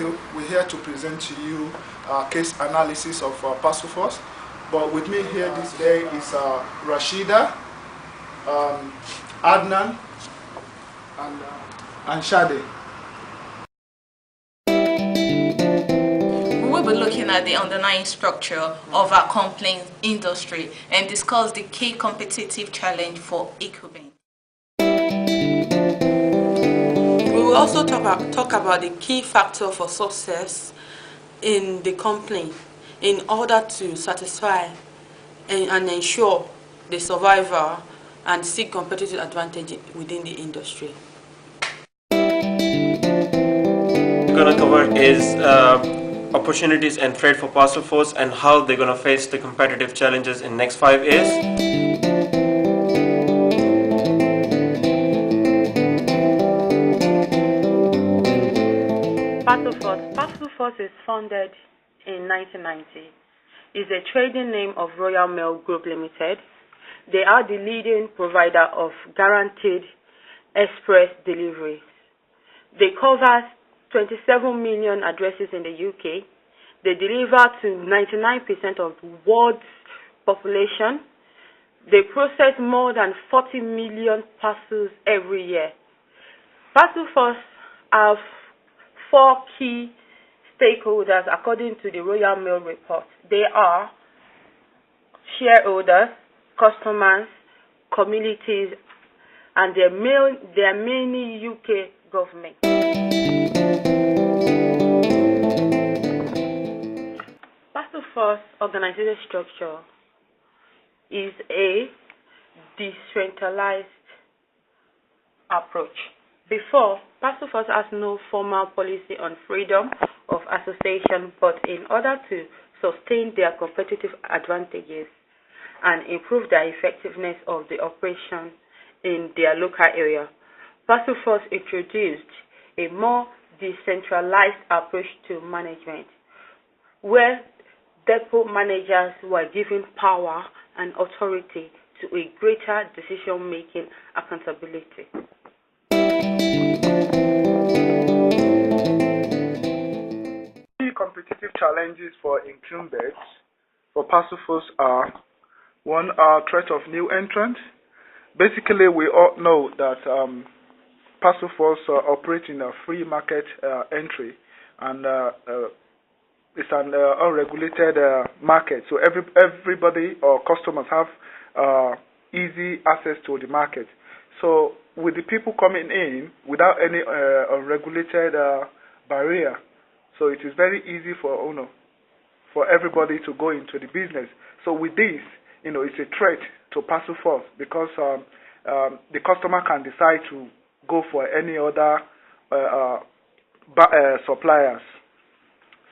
you. We're here to present to you case analysis of Parcelforce. But with me here this day is Rashida, Adnan, and Shade. We will be looking at the underlying structure of our complaint industry and discuss the key competitive challenge for Ecobank. We will also talk about the key factor for success in the complaint in order to satisfy and ensure the survival and seek competitive advantage within the industry. We're going to cover is opportunities and threat for Parcelforce and how they're going to face the competitive challenges in next 5 years. Parcelforce is founded in 1990. It's a trading name of Royal Mail Group Limited. They are the leading provider of guaranteed express deliveries. They cover 27 million addresses in the UK. They deliver to 99% of the world's population. They process more than 40 million parcels every year. Parcelforce have 4 key stakeholders according to the Royal Mail report. They are shareholders, customers, communities, and their many UK government. Parcelforce organizational structure is a decentralized approach. Before, Parcelforce has no formal policy on freedom of association, but in order to sustain their competitive advantages and improve the effectiveness of the operation in their local area, Parcelforce introduced a more decentralized approach to management, where depot managers were given power and authority to a greater decision-making accountability. Key competitive challenges for incumbents for Parcelforce are: one, threat of new entrants. Basically, we all know that Parcelforce operates in a free market entry, and it's an unregulated market. So everybody or customers have easy access to the market. So with the people coming in without any unregulated barrier, so it is very easy for everybody to go into the business. So with this, it's a threat to Parcelforce because the customer can decide to go for any other suppliers.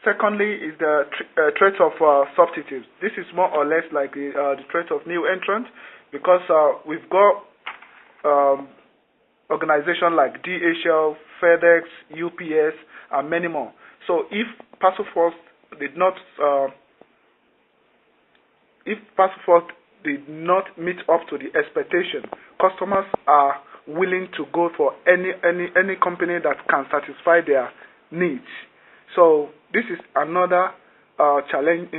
Secondly is the threat of substitutes. This is more or less like the threat of new entrants because we've got organizations like DHL, FedEx, UPS, and many more. So if Parcelforce did not meet up to the expectation, customers are willing to go for any company that can satisfy their needs. So this is another challenge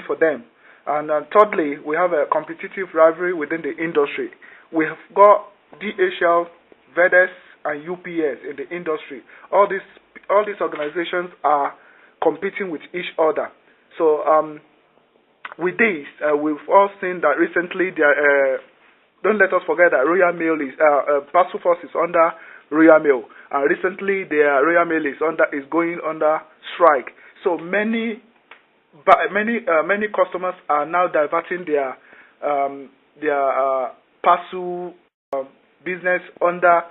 for them. And thirdly, we have a competitive rivalry within the industry. We have got DHL, FedEx, and UPS in the industry. All these organizations are competing with each other. So with this, we've all seen that recently. Don't let us forget that Royal Mail Parcelforce is under Royal Mail, and recently their Royal Mail is going under strike. So many customers are now diverting their parcel business under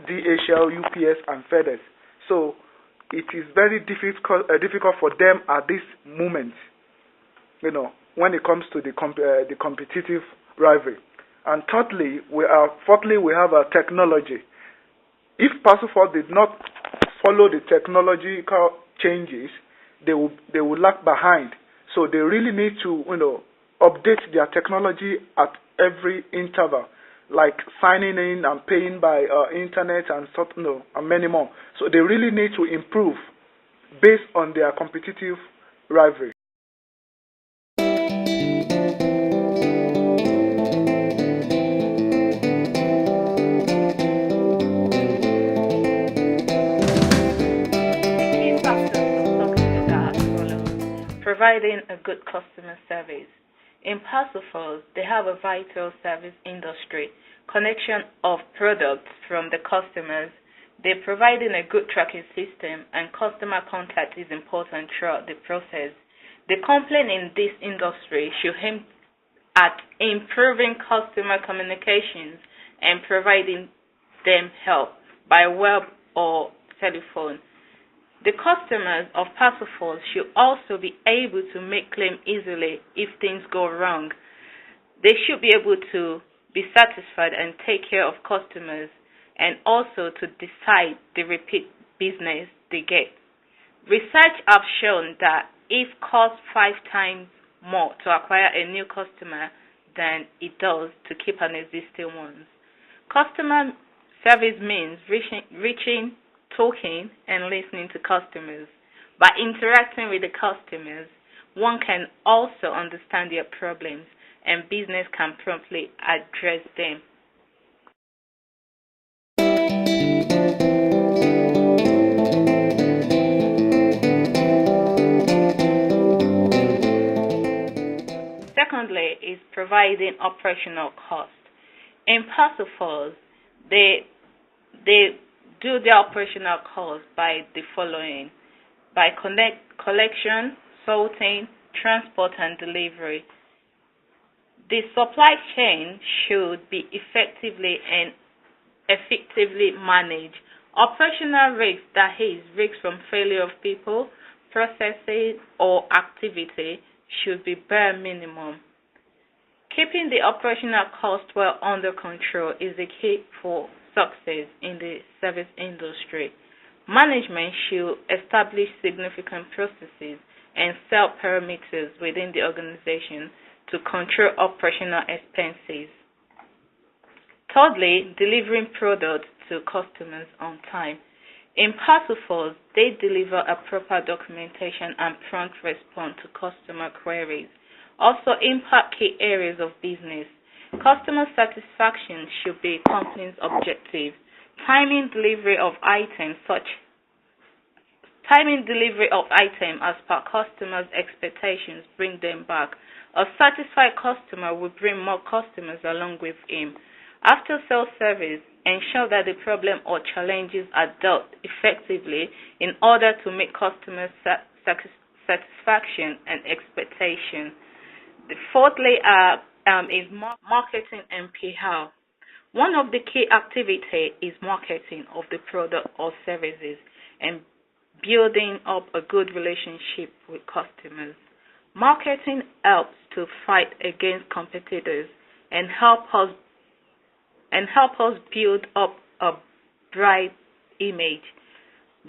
DHL, UPS, and FedEx. So it is very difficult for them at this moment, when it comes to the competitive rivalry. And fourthly, we have a technology. If Parcelforce did not follow the technological changes, they will lag behind. So they really need to, update their technology at every interval. like signing in and paying by internet and and many more. So they really need to improve based on their competitive rivalry. Key factors of success are as follows. Providing a good customer service. In Parcelforce, they have a vital service industry, connection of products from the customers. They're providing a good tracking system, and customer contact is important throughout the process. The company in this industry should aim at improving customer communications and providing them help by web or telephone. The customers of Parcelforce should also be able to make claims easily if things go wrong. They should be able to be satisfied and take care of customers, and also to decide the repeat business they get. Research have shown that it costs 5 times more to acquire a new customer than it does to keep an existing one. Customer service means reaching, talking, and listening to customers. By interacting with the customers, one can also understand their problems, and business can promptly address them. Secondly, is providing operational cost. In Parcelforce, they do their operational cost by the following: by collection, sorting, transport, and delivery. The supply chain should be effectively managed. Operational risks, that is, risks from failure of people, processing, or activity, should be bare minimum. Keeping the operational cost well under control is the key for success in the service industry. Management should establish significant processes and set parameters within the organization to control operational expenses. Thirdly, delivering products to customers on time. In Parcelforce, they deliver a proper documentation and prompt response to customer queries. Also impact key areas of business. Customer satisfaction should be company's objective. Timing delivery of items as per customers' expectations bring them back. A satisfied customer will bring more customers along with him. After sales service, ensure that the problem or challenges are dealt effectively in order to meet customer satisfaction and expectation. The fourthly is marketing and PR. One of the key activities is marketing of the product or services and building up a good relationship with customers. Marketing helps to fight against competitors and help us build up a bright image.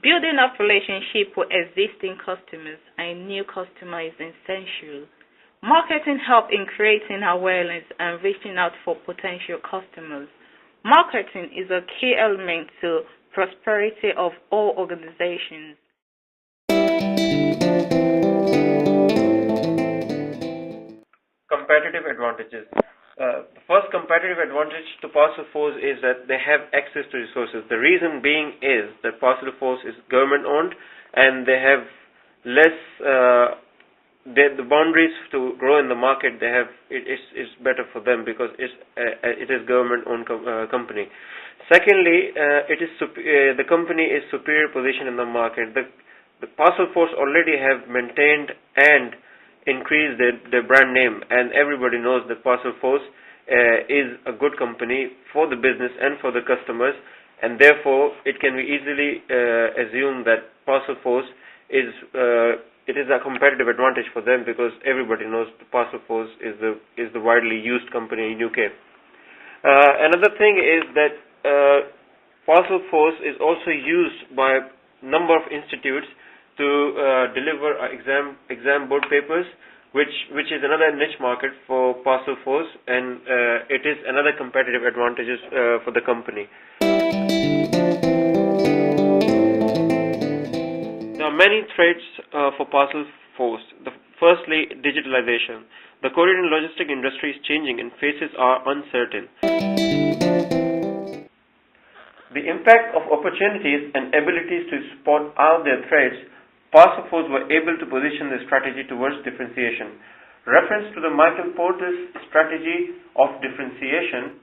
Building up relationship with existing customers and new customers is essential. Marketing helps in creating awareness and reaching out for potential customers. Marketing is a key element to prosperity of all organizations. Competitive advantages. The first competitive advantage to Parcelforce is that they have access to resources. The reason being is that Parcelforce is government owned and they have less the boundaries to grow in the market. They have it is better for them because it is government owned company. Secondly, the company is superior position in the market. The Parcelforce already have maintained and increased their brand name, and everybody knows that Parcelforce is a good company for the business and for the customers, and therefore it can be easily assumed that Parcelforce is a competitive advantage for them because everybody knows the Parcelforce is the widely used company in UK. Another thing is that Parcelforce is also used by a number of institutes to deliver exam board papers which is another niche market for Parcelforce, and it is another competitive advantage for the company. There are many threats for Parcelforce. Firstly, digitalization. The courier and logistic industry is changing and phases are uncertain. The impact of opportunities and abilities to spot out their threats, Parcelforce were able to position their strategy towards differentiation. Reference to the Michael Porter's strategy of differentiation.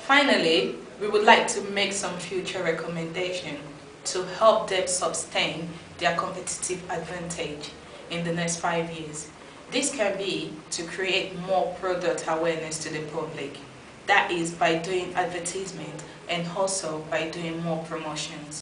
Finally, we would like to make some future recommendations to help them sustain their competitive advantage in the next 5 years. This can be to create more product awareness to the public. That is by doing advertisement and also by doing more promotions.